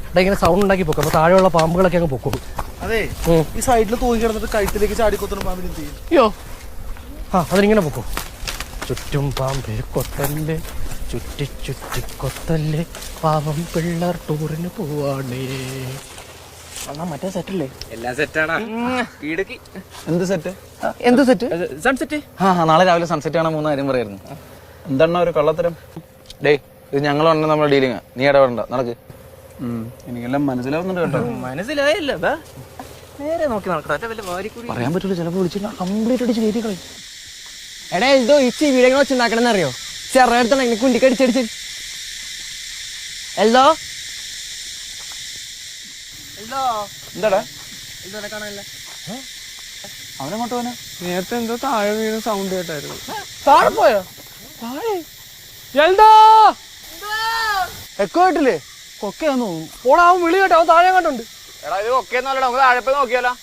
ഇവിടെ ഇങ്ങനെ സൗണ്ട് ഉണ്ടാക്കി പൊക്കും. അപ്പൊ താഴെയുള്ള പാമ്പുകളൊക്കെ അങ്ങ് പൊക്കോളൂ. അതെ, ഈ സൈഡിൽ തൂങ്ങി കിടന്നിട്ട് കഴുത്തിലേക്ക് ചാടിക്കൊത്തുന്ന പാമ്പിന് എന്ത് ചെയ്യും? അയ്യോ, അതിനിങ്ങനെ പൊക്കും. ചുറ്റും പാമ്പേ കൊത്തല്ലേ, ചുറ്റി ചുറ്റി കൊത്തല്ലേ, പാവം പിള്ളേർ ടൂറിന് പോവാണേ. മറ്റേ സെറ്റല്ലേ? എല്ലാം സെറ്റാണ്. എന്ത് സെറ്റ്? എന്ത് സെറ്റ്? സൺസെറ്റ്. നാളെ രാവിലെ സൺസെറ്റ് കാണാൻ 3 കാര്യം പറയായിരുന്നു. എന്താണ് ഒരു കള്ളത്തരം? ഡേ, ഇത് ഞങ്ങൾ വന്ന നമ്മുടെ ഡീലിങ്, നീ ഇടപെടണ്ട, നടക്ക്. എനിക്കെല്ലാം മനസ്സിലാവുന്നുണ്ട് കേട്ടോ. മനസ്സിലായല്ലോ, നേരെ നോക്കി നടക്കണം. പറയാൻ പറ്റൂല, ചിലപ്പോൾ വിളിച്ചില്ല കംപ്ലീറ്റ് അടിച്ച് കയറ്റി കളയും. എടാ എന്തോ ഈ വീഡിയോ വെച്ച് ഉണ്ടാക്കണമെന്ന് അറിയോ? ചെറുതാണ് എനിക്ക് കുണ്ടിക്കടിച്ചടിച്ച്. എന്തോ എന്താടാ കാണാനല്ല, അവനങ്ങോട്ട് പോനെ? നേരത്തെ എന്തോ താഴെ വീണ സൗണ്ട് കേട്ടായിരുന്നു. താഴെ പോയോ? താഴെ എന്തോ എക്കോ കേട്ടില്ലേ? കൊക്കയാന്ന് തോന്നുന്നു. ഓടാവും വിളി കേട്ടോ, അവൻ താഴെ കണ്ടുണ്ട്. എടാ ഇത് ഒക്കെ താഴെ പോയി നോക്കിയാലോ?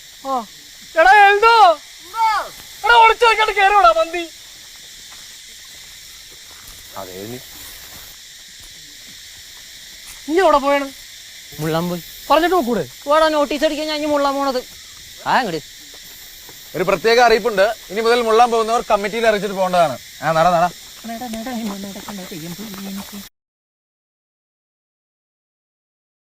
എടാ എന്തോ എടാ ഒളിച്ചു നോക്കിയാണ്ട് കേറിയോടാ മന്തി. ഇനി എവിടെ പോയാണ്? മുള്ളാൻ പോയി പറഞ്ഞിട്ട് നോക്കൂടെ? വേടാ നോട്ടീസ് അടിക്കാൻ ഞാൻ മുള്ളാൻ പോണത്. ഒരു പ്രത്യേക അറിയിപ്പുണ്ട്. ഇനി മുതൽ മുള്ളാൻ പോകുന്നവർ കമ്മിറ്റിയിൽ അറിയിച്ചിട്ട് പോകേണ്ടതാണ്. നട